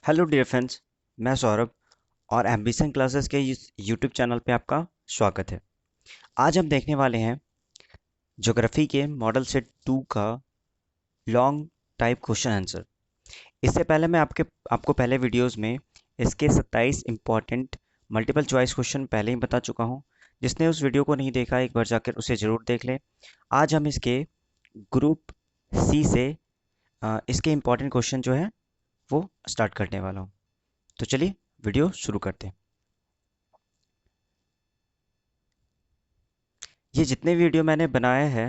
Hello dear friends. मैं सौरभ और ambition classes के इस यूट्यूब चैनल पे आपका स्वागत है। आज हम देखने वाले हैं ज्योग्राफी के मॉडल सेट 2 का लॉन्ग टाइप क्वेश्चन आंसर। इससे पहले मैं आपको पहले वीडियोस में इसके 27 इंपॉर्टेंट मल्टीपल चॉइस क्वेश्चन पहले ही बता चुका हूं। जिसने उस वीडियो को नहीं देखा एक बार जाकर उसे ज़रूर देख लें। आज हम इसके ग्रुप सी से इसके इंपॉर्टेंट क्वेश्चन जो है वो स्टार्ट करने वाला हूँ। तो चलिए वीडियो शुरू करते हैं। ये जितने वीडियो मैंने बनाया है,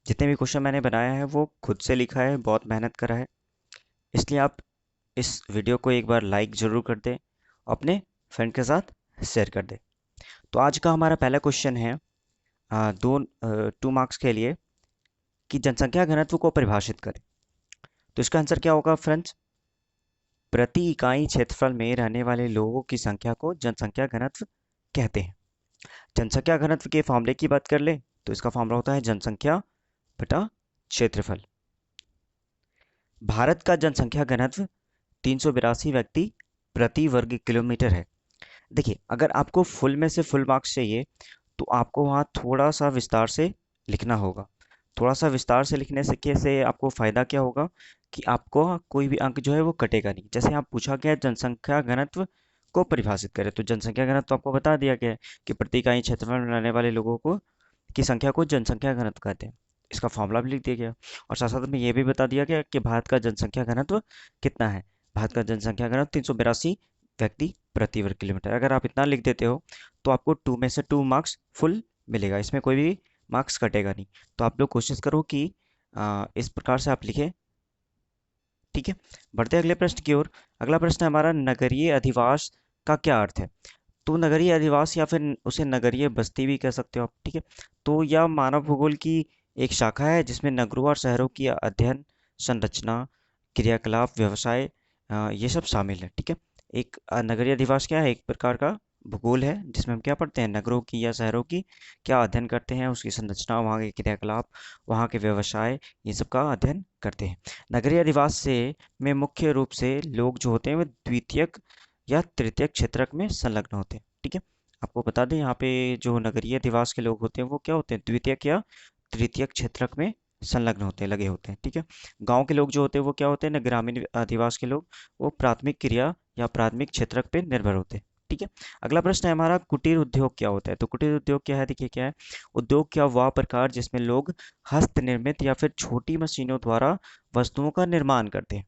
जितने भी क्वेश्चन मैंने बनाया है वो खुद से लिखा है, बहुत मेहनत करा है। इसलिए आप इस वीडियो को एक बार लाइक ज़रूर कर दें, अपने फ्रेंड के साथ शेयर कर दें। तो आज का हमारा पहला क्वेश्चन है 2 मार्क्स के लिए कि जनसंख्या घनत्व को परिभाषित करें। तो इसका आंसर क्या होगा फ्रेंड्स? प्रति इकाई क्षेत्रफल में रहने वाले लोगों की संख्या को जनसंख्या घनत्व कहते हैं। जनसंख्या घनत्व के फॉर्मूले की बात कर ले तो इसका फॉर्मूला होता है जनसंख्या बटा क्षेत्रफल। भारत का जनसंख्या घनत्व 382 व्यक्ति प्रति वर्ग किलोमीटर है। देखिए, अगर आपको फुल में से फुल मार्क्स चाहिए तो आपको वहाँ थोड़ा सा विस्तार से लिखना होगा। थोड़ा सा विस्तार से लिखने से आपको फ़ायदा क्या होगा कि आपको कोई भी अंक जो है वो कटेगा नहीं। जैसे आप पूछा गया है जनसंख्या घनत्व को परिभाषित करें, तो जनसंख्या घनत्व आपको बता दिया गया है कि प्रति इकाई क्षेत्रफल में रहने वाले लोगों को की संख्या को जनसंख्या घनत्व कहते हैं। इसका फॉर्मूला भी लिख दिया गया और साथ साथ में ये भी बता दिया गया कि भारत का जनसंख्या घनत्व कितना है। भारत का जनसंख्या घनत्व 382 व्यक्ति प्रति वर्ग किलोमीटर। अगर आप इतना लिख देते हो तो आपको 2 में से 2 मार्क्स फुल मिलेगा, इसमें कोई भी मार्क्स कटेगा नहीं। तो आप लोग कोशिश करो कि इस प्रकार से आप लिखें। ठीक है, बढ़ते अगले प्रश्न की ओर। अगला प्रश्न है हमारा, नगरीय अधिवास का क्या अर्थ है? तो नगरीय अधिवास या फिर उसे नगरीय बस्ती भी कह सकते हो आप। ठीक है, तो यह मानव भूगोल की एक शाखा है जिसमें नगरों और शहरों की अध्ययन, संरचना, क्रियाकलाप, व्यवसाय ये सब शामिल है। ठीक है, एक नगरीय अधिवास क्या है? एक प्रकार का भूगोल है जिसमें हम क्या पढ़ते हैं, नगरों की या शहरों की क्या अध्ययन करते हैं, उसकी संरचना, वहाँ के क्रियाकलाप, वहाँ के व्यवसाय, ये सब का अध्ययन करते हैं। नगरीय अधिवास से में मुख्य रूप से लोग जो होते हैं वे द्वितीयक या तृतीयक क्षेत्रक में संलग्न होते हैं। ठीक है, आपको बता दें यहाँ पे जो नगरीय अधिवास के लोग होते हैं वो क्या होते हैं, द्वितीयक या तृतीयक क्षेत्रक में संलग्न होते हैं, लगे होते हैं। ठीक है, गांव के लोग जो होते हैं वो क्या होते हैं, ग्रामीण अधिवास के लोग, वो प्राथमिक क्रिया या प्राथमिक क्षेत्रक पे निर्भर होते हैं। ठीक है, अगला प्रश्न है हमारा, कुटीर उद्योग क्या होता है? तो कुटीर उद्योग क्या है? देखिए क्या है, उद्योग क्या वह प्रकार जिसमें लोग हस्त निर्मित या फिर छोटी मशीनों द्वारा वस्तुओं का निर्माण करते हैं।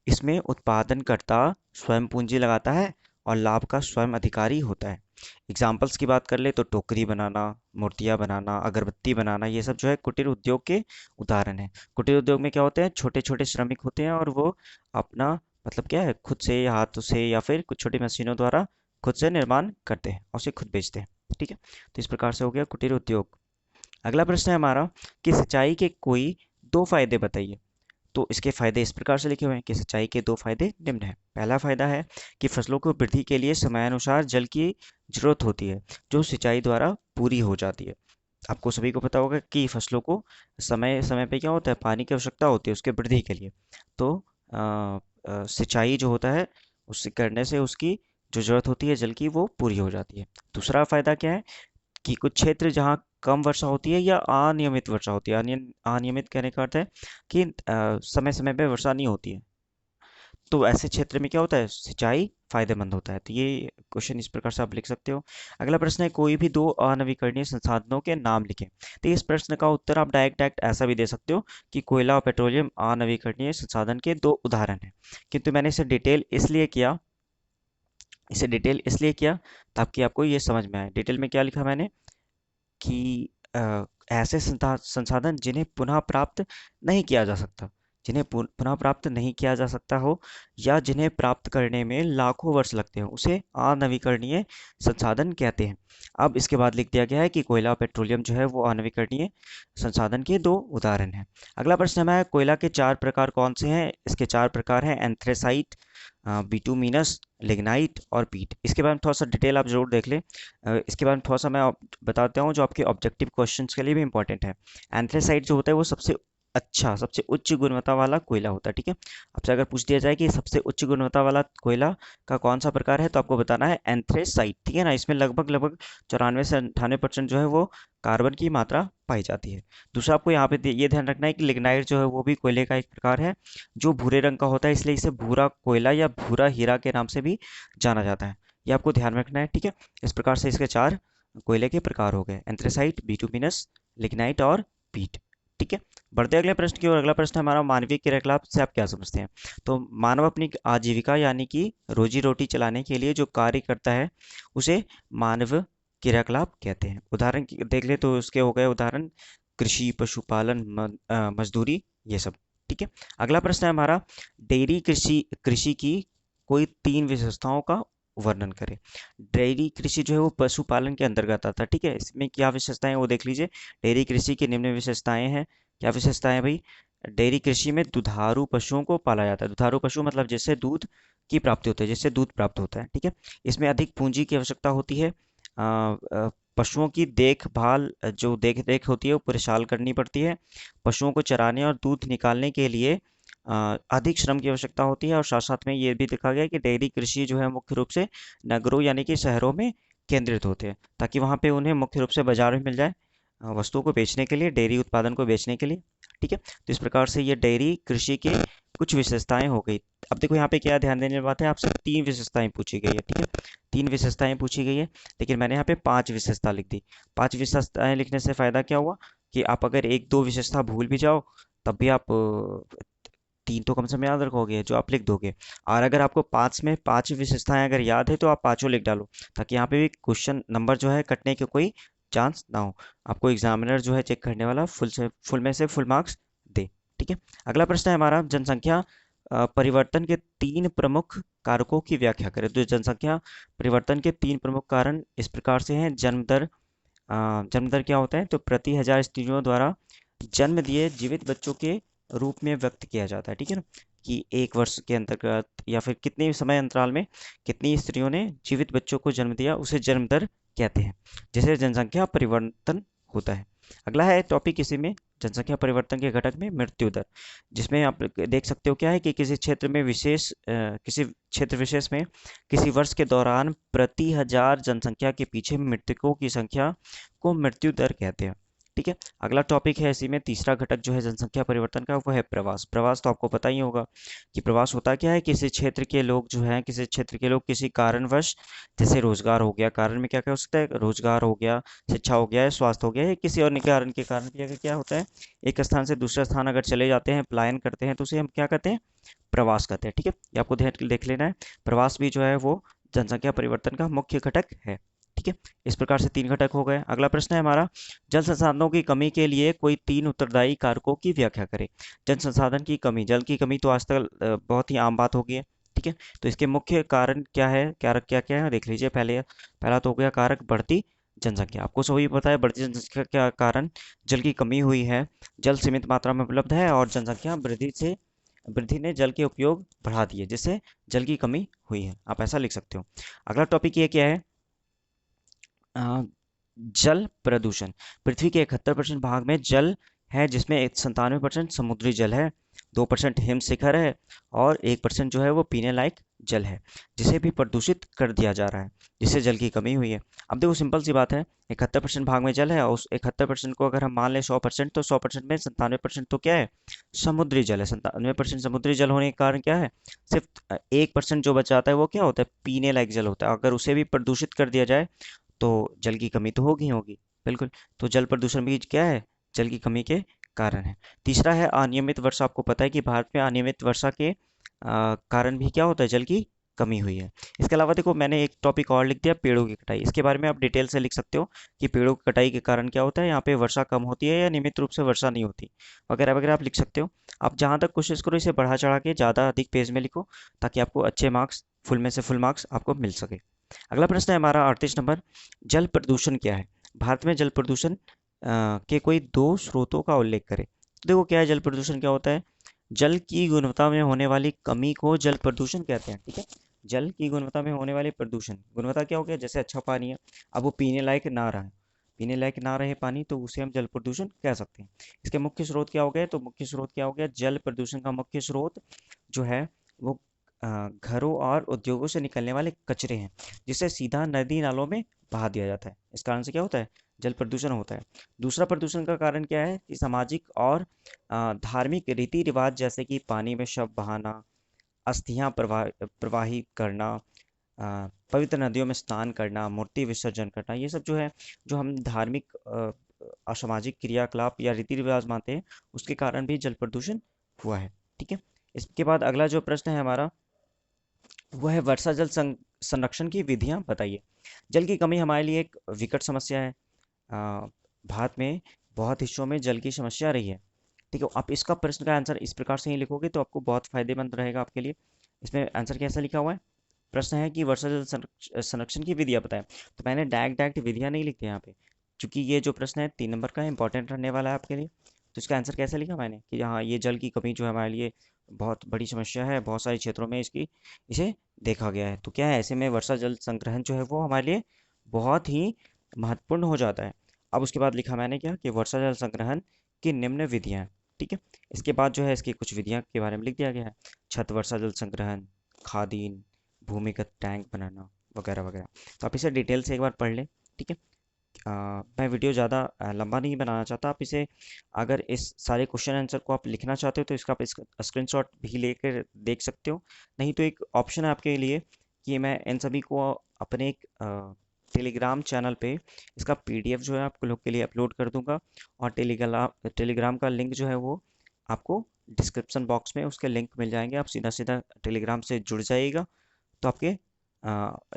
इसमें उत्पादनकर्ता स्वयं पूंजी लगाता है और लाभ का स्वयं अधिकारी होता है। एग्जाम्पल्स की बात कर ले तो टोकरी बनाना, मूर्तियाँ बनाना, अगरबत्ती बनाना, ये सब जो है कुटीर उद्योग के उदाहरण है। कुटीर उद्योग में क्या होते हैं, छोटे छोटे श्रमिक होते हैं और वो अपना मतलब क्या है, खुद से या हाथों से या फिर कुछ छोटी मशीनों द्वारा खुद से निर्माण करते हैं और उसे खुद बेचते हैं। ठीक है, तो इस प्रकार से हो गया कुटीर उद्योग। अगला प्रश्न है हमारा कि सिंचाई के कोई 2 फायदे बताइए। तो इसके फायदे इस प्रकार से लिखे हुए हैं कि सिंचाई के 2 फायदे निम्न हैं। पहला फायदा है कि फसलों को वृद्धि के लिए समयानुसार जल की जरूरत होती है जो सिंचाई द्वारा पूरी हो जाती है। आपको सभी को पता होगा कि फसलों को समय समय पे क्या होता है, पानी की आवश्यकता होती है उसके वृद्धि के लिए। तो सिंचाई जो होता है उससे करने से उसकी जो जरूरत होती है जल की वो पूरी हो जाती है। दूसरा फायदा क्या है कि कुछ क्षेत्र जहाँ कम वर्षा होती है या अनियमित वर्षा होती है, अनियमित कहने का अर्थ है कि समय समय पे वर्षा नहीं होती है, तो ऐसे क्षेत्र में क्या होता है, सिंचाई फायदेमंद होता है। तो ये क्वेश्चन इस प्रकार से आप लिख सकते हो। अगला प्रश्न है, कोई भी 2 अनवीकरणीय संसाधनों के नाम लिखें। तो इस प्रश्न का उत्तर आप डायरेक्ट ऐसा भी दे सकते हो कि कोयला और पेट्रोलियम अनवीकरणीय संसाधन के 2 उदाहरण हैं। किंतु मैंने इसे डिटेल इसलिए किया ताकि आपको ये समझ में आए। डिटेल में क्या लिखा मैंने कि ऐसे संसाधन जिन्हें पुनः प्राप्त नहीं किया जा सकता, जिन्हें पुनः प्राप्त नहीं किया जा सकता हो या जिन्हें प्राप्त करने में लाखों वर्ष लगते हो, उसे अनवीकरणीय संसाधन कहते हैं। अब इसके बाद लिख दिया गया है कि कोयला और पेट्रोलियम जो है वो अनवीकरणीय संसाधन के 2 उदाहरण हैं। अगला प्रश्न हमारा है, कोयला के 4 प्रकार कौन से हैं? इसके 4 प्रकार हैं, एंथ्रेसाइट, बिटुमिनस, लिग्नाइट और पीट। इसके बारे में थोड़ा सा डिटेल आप जरूर देख लें। इसके बारे में थोड़ा सा मैं बताता हूँ जो आपके ऑब्जेक्टिव क्वेश्चंस के लिए भी इंपॉर्टेंट है। एंथ्रेसाइट जो होता है वो सबसे अच्छा, सबसे उच्च गुणवत्ता वाला कोयला होता है, ठीक है। आपसे अगर पूछ दिया जाए कि सबसे उच्च गुणवत्ता वाला कोयला का कौन सा प्रकार है, तो आपको बताना है एंथ्रेसाइट, ठीक है ना। इसमें लगभग लगभग 94 से 98% जो है वो कार्बन की मात्रा पाई जाती है। दूसरा, आपको यहाँ पे ये ध्यान रखना है कि लिग्नाइट जो है वो भी कोयले का एक प्रकार है, जो भूरे रंग का होता है, इसलिए इसे भूरा कोयला या भूरा हीरा के नाम से भी जाना जाता है। ये आपको ध्यान रखना है, ठीक है। इस प्रकार से इसके 4 कोयले के प्रकार हो गए: एंथ्रेसाइट, बिटुमिनस, लिग्नाइट और पीट, ठीक है। बढ़ते अगले प्रश्न की ओर। अगला प्रश्न हमारा मानवीय क्रियाकलाप से आप क्या समझते हैं। तो मानव अपनी आजीविका यानी कि रोजी रोटी चलाने के लिए जो कार्य करता है उसे मानव क्रियाकलाप कहते हैं। उदाहरण देख ले तो उसके हो गए उदाहरण कृषि, पशुपालन, मजदूरी, ये सब, ठीक है। अगला प्रश्न है हमारा डेयरी कृषि कृषि की कोई 3 विशेषताओं का वर्णन करें। डेयरी कृषि जो है वो पशुपालन के अंतर्गत आता है, ठीक है। इसमें क्या विशेषताएं वो देख लीजिए। डेयरी कृषि की निम्न विशेषताएं हैं। क्या विशेषताएं भाई। डेयरी कृषि में दुधारू पशुओं को पाला जाता है। दुधारू पशु मतलब जिससे दूध की प्राप्ति होती है, जिससे दूध प्राप्त होता है, ठीक है। इसमें अधिक पूंजी की आवश्यकता होती है। पशुओं की देखभाल जो देख रेख होती है वो पूरे साल करनी पड़ती है। पशुओं को चराने और दूध निकालने के लिए अधिक श्रम की आवश्यकता होती है। और साथ साथ में ये भी देखा गया है कि डेयरी कृषि जो है मुख्य रूप से नगरों यानी कि शहरों में केंद्रित होते हैं, ताकि वहाँ पे उन्हें मुख्य रूप से बाजार में मिल जाए वस्तुओं को बेचने के लिए, डेयरी उत्पादन को बेचने के लिए, ठीक है। तो इस प्रकार से ये डेयरी कृषि के कुछ विशेषताएं हो गई। अब देखो यहाँ पे क्या ध्यान देने वाली बात है, आपसे 3 विशेषताएं पूछी गई है, ठीक है। 3 विशेषताएं पूछी गई है, लेकिन मैंने यहाँ पे 5 विशेषता लिख दी। 5 विशेषताएं लिखने से फायदा क्या हुआ कि आप अगर 1-2 विशेषता भूल भी जाओ तब भी आप 3 तो कम से कम याद रखोगे जो आप लिख दोगे। और अगर आपको 5 में 5 विशेषताएं अगर याद है तो आप पाँचों लिख डालो, ताकि यहाँ पे भी क्वेश्चन नंबर जो है कटने के कोई चांस ना हो। आपको एग्जामिनर जो है चेक करने वाला फुल में से फुल मार्क्स दे, ठीक है। अगला प्रश्न है हमारा जनसंख्या परिवर्तन के 3 प्रमुख कारकों की व्याख्या करें। तो जनसंख्या परिवर्तन के 3 प्रमुख कारण इस प्रकार से हैं। जन्म दर। जन्म दर क्या होता है, तो प्रति 1000 स्त्रियों द्वारा जन्म दिए जीवित बच्चों के रूप में व्यक्त किया जाता है, ठीक है ना। कि 1 वर्ष के अंतर्गत या फिर कितने समय अंतराल में कितनी स्त्रियों ने जीवित बच्चों को जन्म दिया, उसे जन्म दर कहते हैं, जिसे जनसंख्या परिवर्तन होता है। अगला है टॉपिक इसी में, जनसंख्या परिवर्तन के घटक में मृत्यु दर, जिसमें आप देख सकते हो क्या है कि किसी क्षेत्र विशेष में किसी वर्ष के दौरान प्रति 1000 जनसंख्या के पीछे मृतकों की संख्या को मृत्यु दर कहते हैं, ठीक है। अगला टॉपिक है इसी में तीसरा घटक जो है जनसंख्या परिवर्तन का, वो है प्रवास। प्रवास तो आपको पता ही होगा कि प्रवास होता क्या है, किसी क्षेत्र के लोग जो हैं, किसी क्षेत्र के लोग किसी कारणवश, जैसे रोजगार हो गया, कारण में क्या क्या हो सकता है, रोजगार हो गया, शिक्षा हो गया, स्वास्थ्य हो गया, या किसी और कारण के कारण क्या क्या होता है, एक स्थान से दूसरे स्थान अगर चले जाते हैं, पलायन करते हैं, तो उसे हम क्या कहते हैं, प्रवास कहते हैं, ठीक है। ये आपको ध्यान देख लेना है। प्रवास भी जो है वो जनसंख्या परिवर्तन का मुख्य घटक है, ठीक है। इस प्रकार से 3 घटक हो गए। अगला प्रश्न है हमारा जल संसाधनों की कमी के लिए कोई 3 उत्तरदायी कारकों की व्याख्या करें। जल संसाधन की कमी, जल की कमी तो आजकल बहुत ही आम बात हो गई है, ठीक है। तो इसके मुख्य कारण क्या है, क्या क्या है देख लीजिए। पहला तो हो गया कारक बढ़ती जनसंख्या। आपको सभी पता है बढ़ती जनसंख्या के कारण जल की कमी हुई है। जल सीमित मात्रा में उपलब्ध है और जनसंख्या वृद्धि ने जल के उपयोग बढ़ा दिए, जिससे जल की कमी हुई है। आप ऐसा लिख सकते हो। अगला टॉपिक ये क्या है, अ, जल प्रदूषण। पृथ्वी के 71% भाग में जल है, जिसमें 97% समुद्री जल है, 2% हिम शिखर है और 1% जो है वो पीने लायक जल है, जिसे भी प्रदूषित कर दिया जा रहा है, जिससे जल की कमी हुई है। अब देखो सिंपल सी बात है, 71% भाग में जल है और उस 71% को अगर हम मान लें 100%, तो 100% में 97% तो क्या है, समुद्री जल है। 97% समुद्री जल होने के कारण क्या है, सिर्फ 1% जो बचाता है वो क्या होता है, पीने लायक जल होता है। अगर उसे भी प्रदूषित कर दिया जाए तो जल की कमी तो होगी होगी, बिल्कुल। तो जल प्रदूषण भी क्या है, जल की कमी के कारण है। तीसरा है अनियमित वर्षा। आपको पता है कि भारत में अनियमित वर्षा के कारण भी क्या होता है, जल की कमी हुई है। इसके अलावा देखो मैंने एक टॉपिक और लिख दिया, पेड़ों की कटाई। इसके बारे में आप डिटेल से लिख सकते हो कि पेड़ों की कटाई के कारण क्या होता है, यहाँ पे वर्षा कम होती है या नियमित रूप से वर्षा नहीं होती, वगैरह वगैरह आप लिख सकते हो। आप जहाँ तक कोशिश करो इसे बढ़ा चढ़ा के ज़्यादा अधिक पेज में लिखो, ताकि आपको अच्छे मार्क्स, फुल में से फुल मार्क्स आपको मिल सके। अगला प्रश्न है हमारा 38 नंबर, जल प्रदूषण क्या है। भारत में जल प्रदूषण के कोई 2 स्रोतों का उल्लेख करें। तो देखो क्या है, जल प्रदूषण क्या होता है, जल की गुणवत्ता में होने वाली कमी को जल प्रदूषण कहते हैं, ठीक है। जल की गुणवत्ता में होने वाले प्रदूषण, गुणवत्ता क्या हो गया, जैसे अच्छा पानी है, अब वो पीने लायक ना रहा है, पीने लायक ना रहे पानी तो उसे हम जल प्रदूषण कह सकते हैं। इसके मुख्य स्रोत क्या हो गए, तो मुख्य स्रोत क्या हो गया, जल प्रदूषण का मुख्य स्रोत जो है वो घरों और उद्योगों से निकलने वाले कचरे हैं, जिसे सीधा नदी नालों में बहा दिया जाता है। इस कारण से क्या होता है, जल प्रदूषण होता है। दूसरा प्रदूषण का कारण क्या है कि सामाजिक और धार्मिक रीति रिवाज, जैसे कि पानी में शव बहाना, अस्थियां प्रवाहित करना, पवित्र नदियों में स्नान करना, मूर्ति विसर्जन करना, ये सब जो है, जो हम धार्मिक असामाजिक क्रियाकलाप या रीति रिवाज मानते हैं, उसके कारण भी जल प्रदूषण हुआ है। ठीक है। इसके बाद अगला जो प्रश्न है हमारा, वो है वर्षा जल संरक्षण की विधियां बताइए। जल की कमी हमारे लिए एक विकट समस्या है। भारत में बहुत हिस्सों में जल की समस्या रही है। ठीक है, आप इसका प्रश्न का आंसर इस प्रकार से ही लिखोगे तो आपको बहुत फायदेमंद रहेगा आपके लिए। इसमें आंसर कैसा लिखा हुआ है, प्रश्न है कि वर्षा जल संरक्षण की विधियां बताएं। तो मैंने डायरेक्ट विधियां नहीं लिखी यहाँ पे, क्योंकि ये जो प्रश्न है 3 नंबर का इंपॉर्टेंट रहने वाला है आपके लिए। तो इसका आंसर कैसे लिखा मैंने कि हाँ, ये जल की कमी जो है हमारे लिए बहुत बड़ी समस्या है, बहुत सारे क्षेत्रों में इसे देखा गया है। तो क्या है, ऐसे में वर्षा जल संग्रहण जो है वो हमारे लिए बहुत ही महत्वपूर्ण हो जाता है। अब उसके बाद लिखा मैंने क्या कि वर्षा जल संग्रहण की निम्न विधियां हैं। ठीक है। इसके बाद जो है इसकी कुछ विधियां के बारे में लिख दिया गया है, छत वर्षा जल संग्रहण, खादीन, भूमिगत टैंक बनाना, वगैरह वगैरह। तो आप इसे डिटेल से एक बार पढ़ लें। ठीक है। मैं वीडियो ज़्यादा लंबा नहीं बनाना चाहता। आप इसे, अगर इस सारे क्वेश्चन आंसर को आप लिखना चाहते हो तो इसका आप स्क्रीनशॉट भी लेकर देख सकते हो। नहीं तो एक ऑप्शन है आपके लिए कि मैं इन सभी को अपने एक टेलीग्राम चैनल पे इसका पीडीएफ जो है आप लोग के लिए अपलोड कर दूंगा, और टेलीग्राम का लिंक जो है वो आपको डिस्क्रिप्शन बॉक्स में उसके लिंक मिल जाएंगे। आप सीधा सीधा टेलीग्राम से जुड़ जाइएगा तो आपके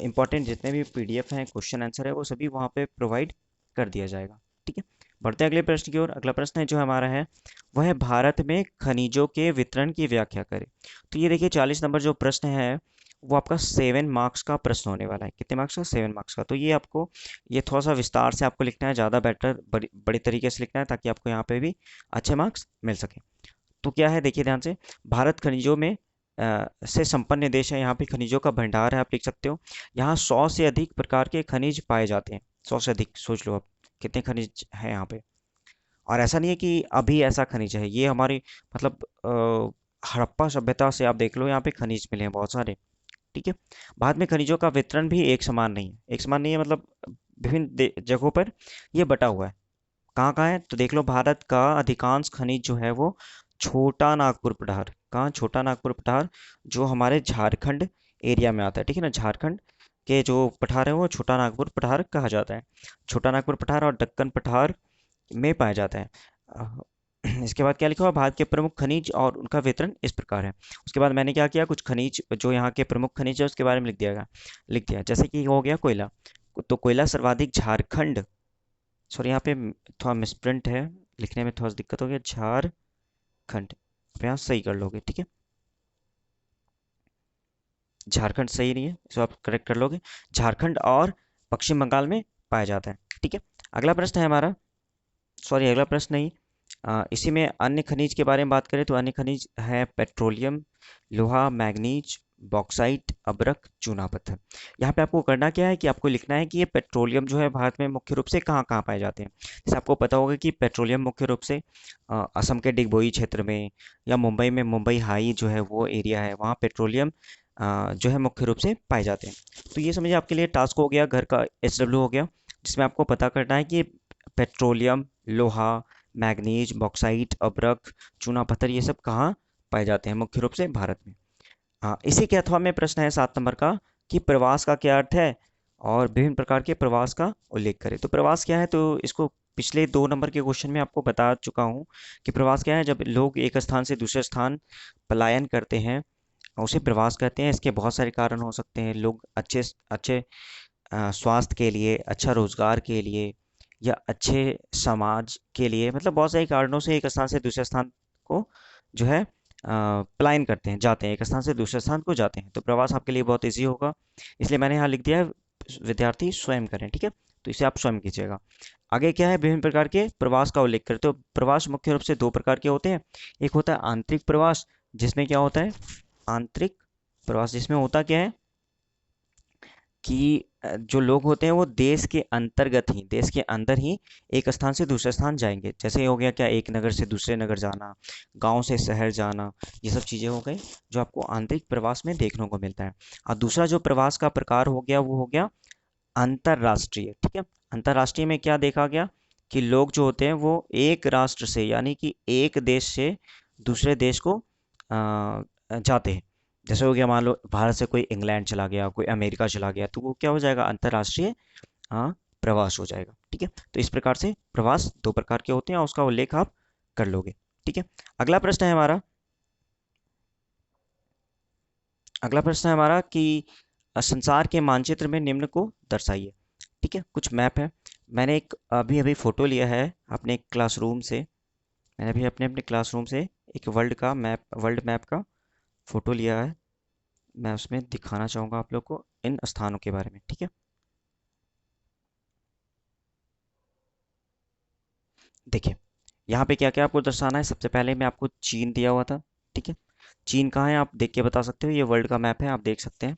इम्पॉर्टेंट जितने भी पीडीएफ हैं, क्वेश्चन आंसर है, वो सभी वहाँ पे प्रोवाइड कर दिया जाएगा। ठीक है। बढ़ते हैं अगले प्रश्न की ओर। अगला प्रश्न है जो हमारा है वह है भारत में खनिजों के वितरण की व्याख्या करें। तो ये देखिए 40 नंबर जो प्रश्न है वो आपका 7 मार्क्स का प्रश्न होने वाला है। कितने मार्क्स का, 7 मार्क्स का। तो ये आपको, ये थोड़ा सा विस्तार से आपको लिखना है, ज़्यादा बेटर बड़ी तरीके से लिखना है, ताकि आपको यहाँ पे भी अच्छे मार्क्स मिल सके। तो क्या है, देखिए ध्यान से, भारत खनिजों में से संपन्न देश है। यहाँ पे खनिजों का भंडार है, आप लिख सकते हो। यहाँ 100 से अधिक प्रकार के खनिज पाए जाते हैं। 100 से अधिक, सोच लो आप कितने खनिज हैं यहाँ पे। और ऐसा नहीं है कि अभी ऐसा खनिज है, ये हमारी मतलब हड़प्पा सभ्यता से आप देख लो, यहाँ पे खनिज मिले हैं बहुत सारे। ठीक है। भारत में खनिजों का वितरण भी एक समान नहीं है। एक समान नहीं है मतलब विभिन्न जगहों पर ये बटा हुआ है। कहाँ कहाँ है, तो देख लो, भारत का अधिकांश खनिज जो है वो छोटा नागपुर पठार, कहाँ, छोटा नागपुर पठार, जो हमारे झारखंड एरिया में आता है। ठीक है ना, झारखंड के जो पठार है वो छोटा नागपुर पठार कहा जाता है। छोटा नागपुर पठार और दक्कन पठार में पाया जाता है। इसके बाद क्या लिखा हुआ, भारत के प्रमुख खनिज और उनका वितरण इस प्रकार है। उसके बाद मैंने क्या किया, कुछ खनिज जो यहाँ के प्रमुख खनिज है उसके बारे में लिख दिया। जैसे कि हो गया कोयला, तो कोयला सर्वाधिक झारखंड, सॉरी यहाँ पे थोड़ा मिसप्रिंट है, लिखने में थोड़ा सा दिक्कत हो गया, झारखंड, प्रयास सही कर लोगे। ठीक है, झारखंड सही नहीं है, इसको आप करेक्ट कर लोगे। झारखंड और पश्चिम बंगाल में पाया जाता है। ठीक है। अगला प्रश्न है हमारा, सॉरी अगला प्रश्न नहीं, इसी में अन्य खनिज के बारे में बात करें तो अन्य खनिज है पेट्रोलियम, लोहा, मैग्नीज, बॉक्साइट, अब्रक, चूना पत्थर। यहाँ पे आपको करना क्या है कि आपको लिखना है कि ये पेट्रोलियम जो है भारत में मुख्य रूप से कहाँ कहाँ पाए जाते हैं। जैसे आपको पता होगा कि पेट्रोलियम मुख्य रूप से असम के डिगबोई क्षेत्र में, या मुंबई में मुंबई हाई जो है वो एरिया है, वहाँ पेट्रोलियम जो है मुख्य रूप से पाए जाते हैं। तो ये समझिए आपके लिए टास्क हो गया, घर का SW हो गया, जिसमें आपको पता करना है कि पेट्रोलियम, लोहा, मैग्नीज, बॉक्साइट, अब्रक, चूना पत्थर, ये सब कहाँ पाए जाते हैं मुख्य रूप से भारत में। हाँ, इसी के अथवा में प्रश्न है 7 नंबर का कि प्रवास का क्या अर्थ है, और विभिन्न प्रकार के प्रवास का उल्लेख करें। तो प्रवास क्या है, तो इसको पिछले 2 नंबर के क्वेश्चन में आपको बता चुका हूँ कि प्रवास क्या है, जब लोग एक स्थान से दूसरे स्थान पलायन करते हैं, उसे प्रवास कहते हैं। इसके बहुत सारे कारण हो सकते हैं, लोग अच्छे अच्छे स्वास्थ्य के लिए, अच्छा रोजगार के लिए, या अच्छे समाज के लिए, मतलब बहुत सारे कारणों से एक स्थान से दूसरे स्थान को जो है पलायन करते हैं, जाते हैं, एक स्थान से दूसरे स्थान को जाते हैं। तो प्रवास आपके लिए बहुत ईजी होगा, इसलिए मैंने यहाँ लिख दिया है विद्यार्थी स्वयं करें। ठीक है, तो इसे आप स्वयं कीजिएगा। आगे क्या है, विभिन्न प्रकार के प्रवास का उल्लेख करें। तो प्रवास मुख्य रूप से 2 प्रकार के होते हैं। एक होता है आंतरिक प्रवास, जिसमें क्या होता है, आंतरिक प्रवास जिसमें होता क्या है कि जो लोग होते हैं वो देश के अंतर्गत ही, देश के अंदर ही एक स्थान से दूसरे स्थान जाएंगे। जैसे हो गया क्या, एक नगर से दूसरे नगर जाना, गांव से शहर जाना, ये सब चीज़ें हो गई जो आपको आंतरिक प्रवास में देखने को मिलता है। और दूसरा जो प्रवास का प्रकार हो गया वो हो गया अंतर्राष्ट्रीय। ठीक है, अंतर्राष्ट्रीय में क्या देखा गया कि लोग जो होते हैं वो एक राष्ट्र से, यानी कि एक देश से दूसरे देश को जाते हैं। जैसे हो गया, मान लो भारत से कोई इंग्लैंड चला गया, कोई अमेरिका चला गया, तो वो क्या हो जाएगा, अंतर्राष्ट्रीय हाँ प्रवास हो जाएगा। ठीक है, तो इस प्रकार से प्रवास दो प्रकार के होते हैं और उसका उल्लेख आप कर लोगे। ठीक है, अगला प्रश्न है हमारा, अगला प्रश्न है हमारा कि संसार के मानचित्र में निम्न को दर्शाइए। ठीक है, कुछ मैप है। मैंने एक अभी अभी फोटो लिया है अपने क्लासरूम से, मैंने अभी अपने अपने क्लासरूम से एक वर्ल्ड मैप का फोटो लिया है। मैं उसमें दिखाना चाहूँगा आप लोग को इन स्थानों के बारे में। ठीक है, देखिए यहाँ पे क्या क्या आपको दर्शाना है। सबसे पहले मैं आपको चीन दिया हुआ था। ठीक है, चीन कहाँ है आप देख के बता सकते हो, ये वर्ल्ड का मैप है, आप देख सकते हैं।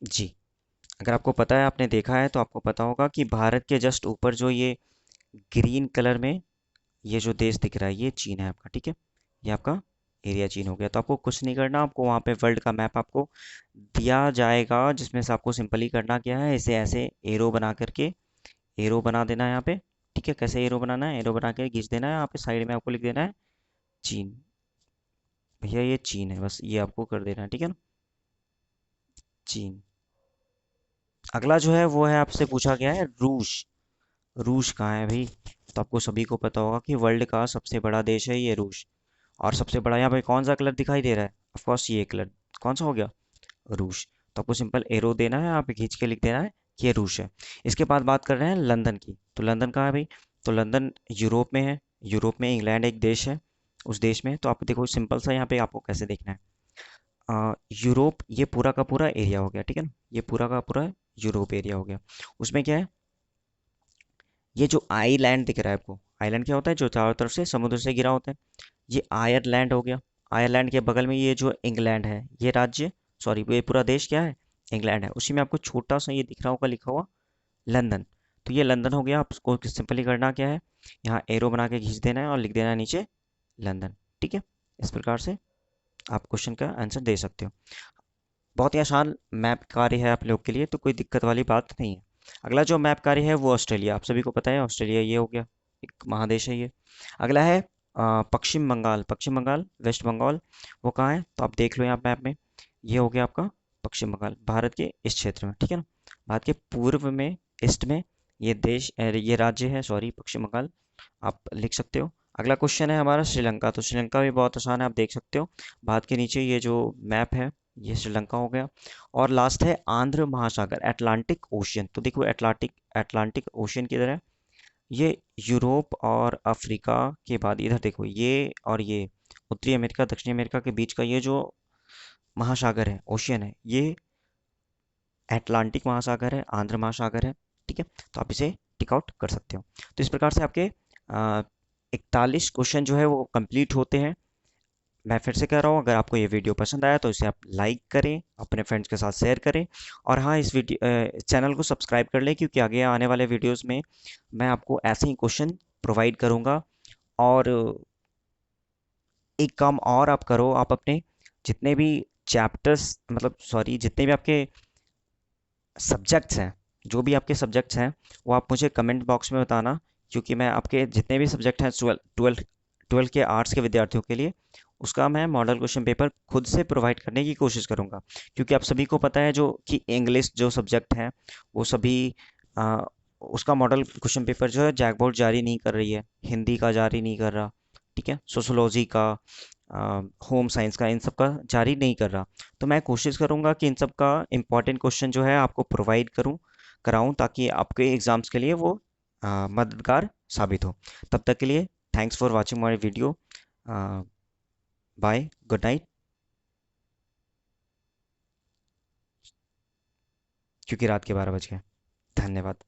जी, अगर आपको पता है, आपने देखा है, तो आपको पता होगा कि भारत के जस्ट ऊपर जो ये ग्रीन कलर में ये जो देश दिख रहा है ये चीन है आपका। ठीक है, ये आपका एरिया चीन हो गया। तो आपको कुछ नहीं करना, आपको वहाँ पे वर्ल्ड का मैप आपको दिया जाएगा, जिसमें से आपको सिंपली करना क्या है, इसे ऐसे एरो बना करके एरो बना देना है यहाँ पे। ठीक है, कैसे एरो बनाना है, एरो बना के खींच देना है, यहाँ पे साइड में आपको लिख देना है चीन। भैया ये चीन है, बस ये आपको कर देना है। ठीक है ना, चीन। अगला जो है वो है, आपसे पूछा गया है रूस। रूस कहाँ है भाई, तो आपको सभी को पता होगा कि वर्ल्ड का सबसे बड़ा देश है ये रूस। और सबसे बड़ा यहाँ पे कौन सा कलर दिखाई दे रहा है, ऑफ कोर्स ये कलर, कौन सा हो गया, रूस। तो आपको सिंपल एरो देना है, यहाँ पे खींच के लिख देना है कि ये रूस है। इसके बाद बात कर रहे हैं लंदन की, तो लंदन कहाँ है भाई, तो लंदन यूरोप में है। यूरोप में इंग्लैंड एक देश है, उस देश में। तो आप देखो सिंपल सा यहाँ पे आपको कैसे देखना है, यूरोप ये पूरा का पूरा एरिया हो गया। ठीक है ना, ये पूरा का पूरा यूरोप एरिया हो गया। उसमें क्या है, ये जो आइलैंड दिख रहा है आपको, आइलैंड क्या होता है, जो चारों तरफ से समुद्र से घिरा होता है, ये आयरलैंड हो गया। आयरलैंड के बगल में ये जो इंग्लैंड है, ये राज्य, सॉरी ये पूरा देश क्या है, इंग्लैंड है। उसी में आपको छोटा सा ये दिख रहा होगा लिखा हुआ लंदन, तो ये लंदन हो गया। आपको सिंपली करना क्या है, यहाँ एरो बना के खींच देना है और लिख देना है नीचे लंदन। ठीक है, इस प्रकार से आप क्वेश्चन का आंसर दे सकते हो। बहुत ही आसान मैप कार्य है आप लोग के लिए, तो कोई दिक्कत वाली बात नहीं है। अगला जो मैप कार्य है वो ऑस्ट्रेलिया, आप सभी को पता है ऑस्ट्रेलिया ये हो गया, एक महादेश है ये। अगला है पश्चिम बंगाल, पश्चिम बंगाल वेस्ट बंगाल, वो कहाँ है, तो आप देख लो यहाँ मैप में, ये हो गया आपका पश्चिम बंगाल, भारत के इस क्षेत्र में। ठीक है ना, भारत के पूर्व में, ईस्ट में ये देश ये राज्य है, सॉरी पश्चिम बंगाल, आप लिख सकते हो। अगला क्वेश्चन है हमारा श्रीलंका, तो श्रीलंका भी बहुत आसान है, आप देख सकते हो भारत के नीचे ये जो मैप है, ये श्रीलंका हो गया। और लास्ट है आंध्र महासागर, अटलांटिक ओशियन, तो देखो अटलांटिक अटलांटिक ओशियन की तरह ये यूरोप और अफ्रीका के बाद इधर देखो, ये और ये उत्तरी अमेरिका दक्षिणी अमेरिका के बीच का ये जो महासागर है, ओशियन है, ये अटलांटिक महासागर है, आंध्र महासागर है। ठीक है, तो आप इसे टिक आउट कर सकते हो। तो इस प्रकार से आपके 41 क्वेश्चन जो है वो कंप्लीट होते हैं। मैं फिर से कह रहा हूँ, अगर आपको ये वीडियो पसंद आया तो इसे आप लाइक करें, अपने फ्रेंड्स के साथ शेयर करें, और हाँ इस वीडियो चैनल को सब्सक्राइब कर लें, क्योंकि आगे आने वाले वीडियोस में मैं आपको ऐसे ही क्वेश्चन प्रोवाइड करूँगा। और एक काम और आप करो, आप अपने जितने भी चैप्टर्स, मतलब सॉरी जितने भी आपके सब्जेक्ट्स हैं, जो भी आपके सब्जेक्ट्स हैं, वो आप मुझे कमेंट बॉक्स में बताना, क्योंकि मैं आपके जितने भी सब्जेक्ट हैं ट्वेल्थ के आर्ट्स के विद्यार्थियों के लिए, उसका मैं मॉडल क्वेश्चन पेपर खुद से प्रोवाइड करने की कोशिश करूंगा। क्योंकि आप सभी को पता है जो कि इंग्लिश जो सब्जेक्ट है वो सभी आ, उसका मॉडल क्वेश्चन पेपर जो है जैक बोर्ड जारी नहीं कर रही है, हिंदी का जारी नहीं कर रहा, ठीक है, सोशोलॉजी का, होम साइंस का, इन सब का जारी नहीं कर रहा। तो मैं कोशिश करूंगा कि इन सब का इम्पोर्टेंट क्वेश्चन जो है आपको प्रोवाइड कराऊं, ताकि आपके एग्जाम्स के लिए वो मददगार साबित हो। तब तक के लिए thanks for watching my video. Bye, good night, क्योंकि रात के 12 बज गए। धन्यवाद।